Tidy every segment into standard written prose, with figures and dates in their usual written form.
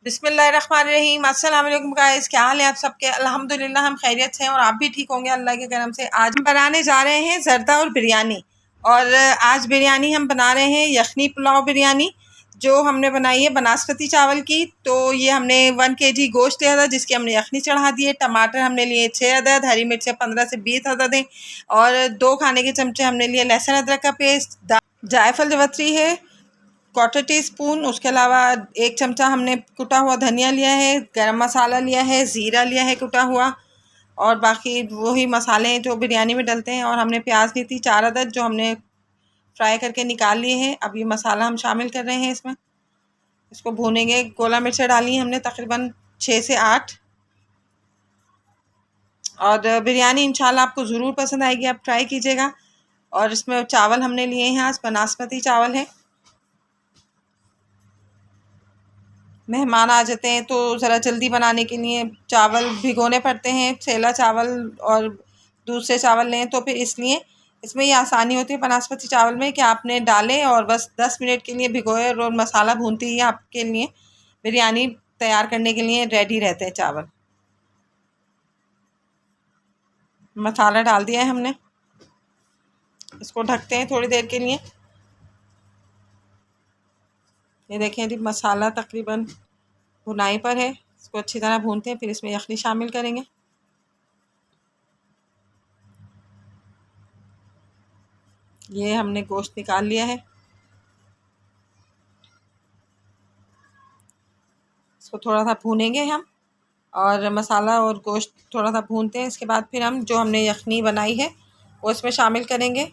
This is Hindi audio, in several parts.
बिस्मिल्लाहिर्रहमानिर्रहीम। अस्सलाम वालेकुम गाइस, क्या हाल है आप सबके। अल्हम्दुलिल्लाह हम खैरियत से हैं और आप भी ठीक होंगे अल्लाह के करम से। आज हम बनाने जा रहे हैं ज़र्दा और बिरयानी। और आज बिरयानी हम बना रहे हैं यखनी पुलाव बिरयानी, जो हमने बनाई है बनास्पति चावल की। तो ये हमने 1 kg गोश्त लिया था जिसकी हमने यखनी चढ़ा दी है। टमाटर हमने लिए 6 अदद, हरी मिर्चें 15 से 20 अदद हैं और 2 खाने के चमचे हमने लिए लहसुन अदरक का पेस्ट। जायफल जवत्री है 1/4 टीस्पून। उसके अलावा 1 चमचा हमने कुटा हुआ धनिया लिया है, गरम मसाला लिया है, ज़ीरा लिया है कुटा हुआ, और बाकी वही मसाले हैं जो बिरयानी में डलते हैं। और हमने प्याज ली थी 4 अदद जो हमने फ्राई करके निकाल लिए हैं। अब ये मसाला हम शामिल कर रहे हैं इसमें, इसको भूनेंगे। गोला मिर्चें डाली हैं हमने तकरीबन 6 से 8। और बिरयानी इंशाल्लाह आपको ज़रूर पसंद आएगी, आप ट्राई कीजिएगा। और इसमें चावल हमने लिए हैं, आज बनास्पति चावल है। मेहमान आ जाते हैं तो ज़रा जल्दी बनाने के लिए चावल भिगोने पड़ते हैं। सेला चावल और दूसरे चावल लें तो फिर इसलिए इसमें ये आसानी होती है बनास्पति चावल में कि आपने डालें और बस 10 मिनट के लिए भिगोए और मसाला भूनते ही आपके लिए बिरयानी तैयार करने के लिए रेडी रहते हैं चावल। मसाला डाल दिया है हमने, इसको ढकते हैं थोड़ी देर के लिए। ये देखें जी मसाला तकरीबन भुनाई पर है, इसको अच्छी तरह भूनते हैं। फिर इसमें यखनी शामिल करेंगे। ये हमने गोश्त निकाल लिया है, इसको थोड़ा सा भूनेंगे हम। और मसाला और गोश्त थोड़ा सा भूनते हैं, इसके बाद फिर हम जो हमने यखनी बनाई है वो इसमें शामिल करेंगे।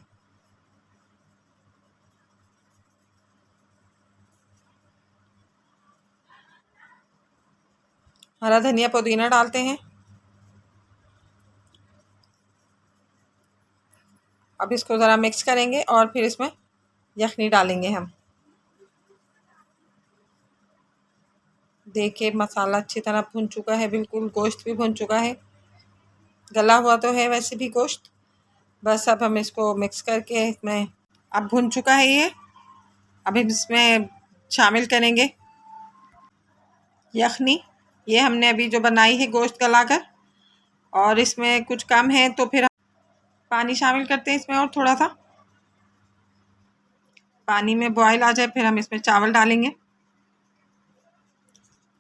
हरा धनिया पुदीना डालते हैं। अब इसको ज़रा मिक्स करेंगे और फिर इसमें यखनी डालेंगे हम। देखिए मसाला अच्छी तरह भुन चुका है, बिल्कुल गोश्त भी भुन चुका है, गला हुआ तो है वैसे भी गोश्त। बस अब हम इसको मिक्स करके इसमें, अब भुन चुका है ये, अब हम इसमें शामिल करेंगे यखनी। ये हमने अभी जो बनाई है गोश्त गलाकर, और इसमें कुछ कम है तो फिर पानी शामिल करते हैं इसमें। और थोड़ा सा पानी में बॉयल आ जाए फिर हम इसमें चावल डालेंगे।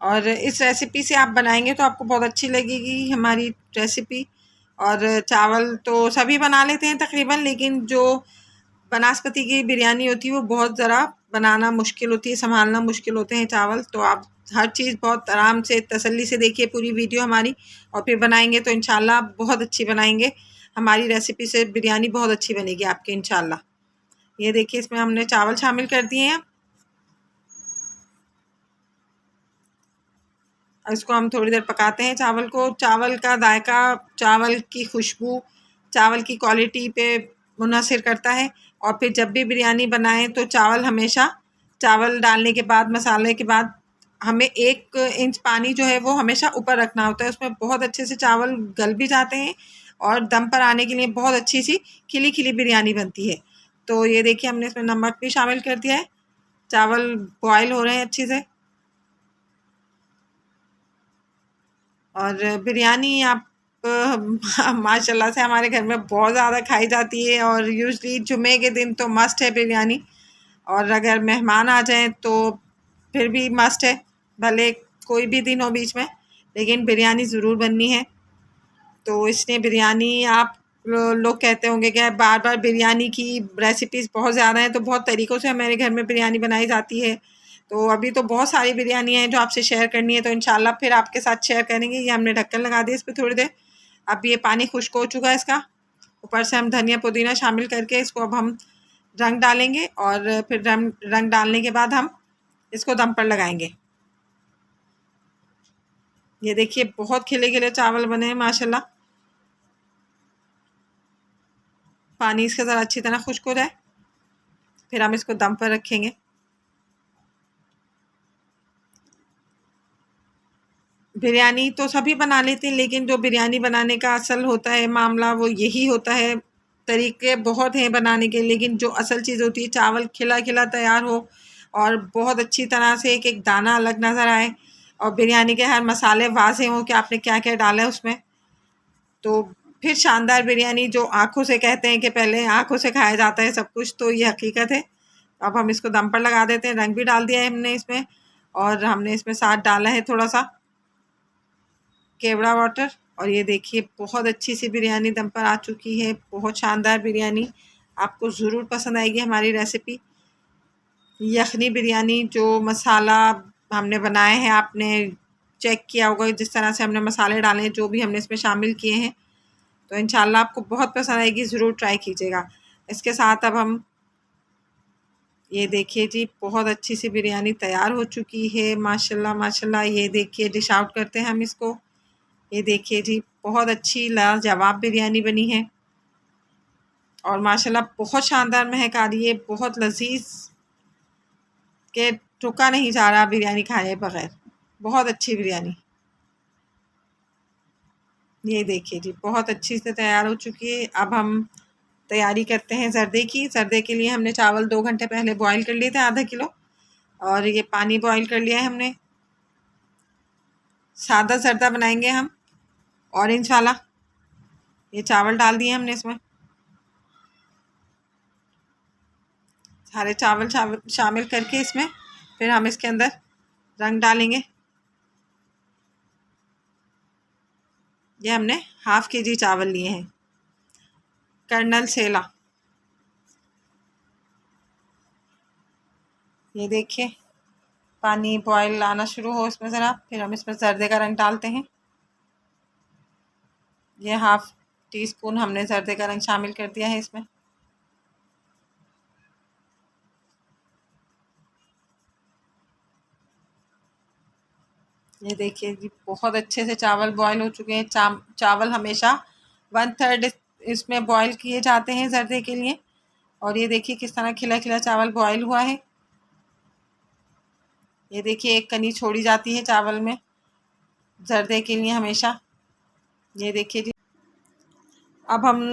और इस रेसिपी से आप बनाएंगे तो आपको बहुत अच्छी लगेगी हमारी रेसिपी। और चावल तो सभी बना लेते हैं तकरीबन, लेकिन जो बनास्पति की बिरयानी होती है वो बहुत ज़रा बनाना मुश्किल होती है, संभालना मुश्किल होते हैं चावल। तो आप हर चीज़ बहुत आराम से तसल्ली से देखिए पूरी वीडियो हमारी, और फिर बनाएंगे तो इंशाल्लाह आप बहुत अच्छी बनाएंगे। हमारी रेसिपी से बिरयानी बहुत अच्छी बनेगी आपकी इंशाल्लाह। ये देखिए इसमें हमने चावल शामिल कर दिए हैं। इसको हम थोड़ी देर पकाते हैं चावल को। चावल का जायका, चावल की खुशबू, चावल की क्वालिटी पे मुनहसर करता है। और फिर जब भी बिरयानी बनाएं तो चावल हमेशा, चावल डालने के बाद मसाले के बाद हमें 1 इंच पानी जो है वो हमेशा ऊपर रखना होता है। उसमें बहुत अच्छे से चावल गल भी जाते हैं और दम पर आने के लिए बहुत अच्छी सी खिली खिली बिरयानी बनती है। तो ये देखिए हमने इसमें नमक भी शामिल कर दिया है। चावल बॉयल हो रहे हैं अच्छे से। और बिरयानी आप माशाल्लाह से हमारे घर में बहुत ज़्यादा खाई जाती है, और यूजली जुमे के दिन तो मस्ट है बिरयानी। और अगर मेहमान आ जाएं तो फिर भी मस्ट है, भले कोई भी दिन हो बीच में, लेकिन बिरयानी ज़रूर बननी है। तो इसलिए बिरयानी आप लोग कहते होंगे कि बार बार बिरयानी की रेसिपीज़ बहुत ज़्यादा हैं, तो बहुत तरीक़ों से हमारे घर में बिरयानी बनाई जाती है। तो अभी तो बहुत सारी बिरयानी हैं जो आपसे शेयर करनी है, तो इंशाल्लाह फिर आपके साथ शेयर करेंगे। ये हमने ढक्कन लगा दिया इस पर थोड़ी देर। अब ये पानी खुश्क हो चुका है इसका। ऊपर से हम धनिया पुदीना शामिल करके इसको अब हम रंग डालेंगे, और फिर रंग डालने के बाद हम इसको दम पर लगाएंगे। ये देखिए बहुत खिले खिले चावल बने हैं माशाल्लाह। पानी इसका ज़रा अच्छी तरह खुश्क हो जाए फिर हम इसको दम पर रखेंगे। बिरयानी तो सभी बना लेते हैं, लेकिन जो बिरयानी बनाने का असल होता है मामला वो यही होता है। तरीके बहुत हैं बनाने के, लेकिन जो असल चीज़ होती है चावल खिला खिला तैयार हो और बहुत अच्छी तरह से एक एक दाना अलग नज़र आए, और बिरयानी के हर मसाले वाज़ेह हों कि आपने क्या क्या डाला है उसमें, तो फिर शानदार बिरयानी। जो आँखों से कहते हैं कि पहले आँखों से खाया जाता है सब कुछ, तो ये हकीकत है। अब हम इसको दम पर लगा देते हैं। रंग भी डाल दिया है हमने इसमें, और हमने इसमें साथ डाला है थोड़ा सा केवड़ा वाटर। और ये देखिए बहुत अच्छी सी बिरयानी दम पर आ चुकी है, बहुत शानदार बिरयानी। आपको ज़रूर पसंद आएगी हमारी रेसिपी। यखनी बिरयानी जो मसाला हमने बनाए हैं, आपने चेक किया होगा जिस तरह से हमने मसाले डाले हैं, जो भी हमने इसमें शामिल किए हैं, तो इंशाल्लाह आपको बहुत पसंद आएगी, ज़रूर ट्राई कीजिएगा। इसके साथ अब हम ये देखिए जी बहुत अच्छी सी बिरयानी तैयार हो चुकी है, माशाल्लाह माशाल्लाह। ये देखिए डिश आउट करते हैं हम इसको। ये देखिए जी बहुत अच्छी लाजवाब बिरयानी बनी है, और माशाल्लाह बहुत शानदार महक आ रही है, बहुत लजीज के रुका नहीं जा रहा बिरयानी खाए बगैर। बहुत अच्छी बिरयानी। ये देखिए जी बहुत अच्छी से तैयार हो चुकी है। अब हम तैयारी करते हैं ज़र्दे की। ज़र्दे के लिए हमने चावल 2 घंटे पहले बॉईल कर लिए थे, आधा किलो, और ये पानी बॉईल कर लिया है हमने। सादा ज़र्दा बनाएंगे हम, ऑरेंज वाला। ये चावल डाल दिए हमने इसमें, सारे चावल शामिल करके इसमें फिर हम इसके अंदर रंग डालेंगे। ये हमने ½ kg चावल लिए हैं, कर्नल सेला। ये देखिए पानी बॉयल आना शुरू हो इसमें ज़रा, फिर हम इसमें ज़र्दे का रंग डालते हैं। ये ½ टीस्पून हमने ज़र्दे का रंग शामिल कर दिया है इसमें। ये देखिए जी बहुत अच्छे से चावल बॉयल हो चुके हैं। चावल हमेशा 1/3 इसमें बॉयल किए जाते हैं ज़र्दे के लिए। और ये देखिए किस तरह खिला खिला चावल बॉयल हुआ है। ये देखिए एक कनी छोड़ी जाती है चावल में ज़र्दे के लिए हमेशा। ये देखिए जी अब हम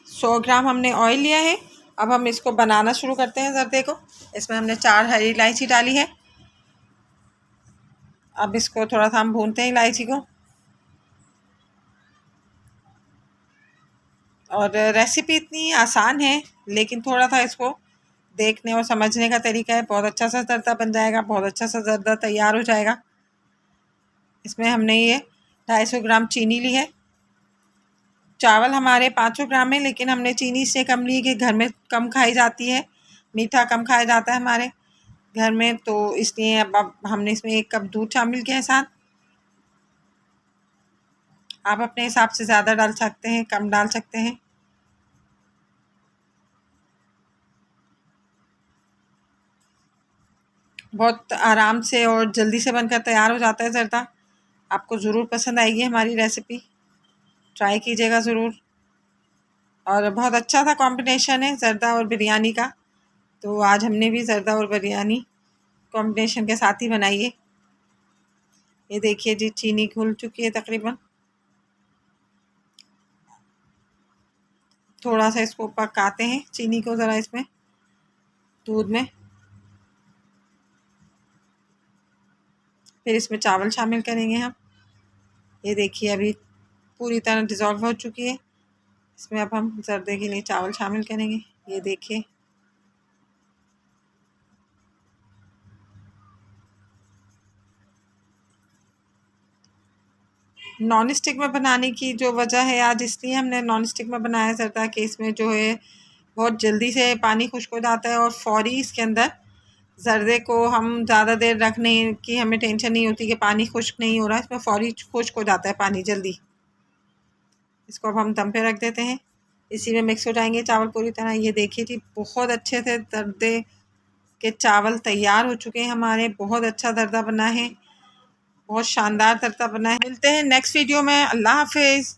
100 ग्राम हमने ऑयल लिया है। अब हम इसको बनाना शुरू करते हैं ज़र्दे को। इसमें हमने 4 हरी इलायची डाली है। अब इसको थोड़ा सा हम भूनते हैं इलायची को। और रेसिपी इतनी आसान है, लेकिन थोड़ा सा इसको देखने और समझने का तरीका है। बहुत अच्छा सा ज़र्दा बन जाएगा, बहुत अच्छा सा ज़र्दा तैयार हो जाएगा। इसमें हमने ये 250 ग्राम चीनी ली है। चावल हमारे 500 ग्राम है, लेकिन हमने चीनी इससे कम ली कि घर में कम खाई जाती है, मीठा कम खाया जाता है हमारे घर में, तो इसलिए अब हमने इसमें 1 कप दूध शामिल किया है साथ। आप अपने हिसाब से ज़्यादा डाल सकते हैं, कम डाल सकते हैं। बहुत आराम से और जल्दी से बनकर तैयार हो जाता है ज़र्दा। आपको ज़रूर पसंद आएगी हमारी रेसिपी, ट्राई कीजिएगा ज़रूर। और बहुत अच्छा सा कॉम्बिनेशन है ज़र्दा और बिरयानी का, तो आज हमने भी ज़र्दा और बिरयानी कॉम्बिनेशन के साथ ही बनाई है। ये देखिए जी चीनी घुल चुकी है तकरीबन। थोड़ा सा इसको पकाते हैं चीनी को ज़रा इसमें दूध में। फिर इसमें चावल शामिल करेंगे हम। ये देखिए अभी पूरी तरह डिज़ोल्व हो चुकी है। इसमें अब हम ज़र्दे के लिए चावल शामिल करेंगे। ये देखिए नॉन स्टिक में बनाने की जो वजह है, आज इसलिए हमने नॉन स्टिक में बनाया ज़र्दा कि इसमें जो है बहुत जल्दी से पानी खुश्क हो जाता है, और फ़ौरी इसके अंदर ज़र्दे को हम ज़्यादा देर रखने की हमें टेंशन नहीं होती कि पानी खुश्क नहीं हो रहा है। इसमें फ़ौरी खुश्क हो जाता है पानी जल्दी। इसको अब हम दम पे रख देते हैं, इसी में मिक्स हो जाएंगे चावल पूरी तरह। ये देखिए जी बहुत अच्छे से ज़र्दे के चावल तैयार हो चुके हैं हमारे। बहुत अच्छा ज़र्दा बना है, बहुत शानदार ज़र्दा बना है। मिलते हैं नेक्स्ट वीडियो में। अल्लाह हाफिज़।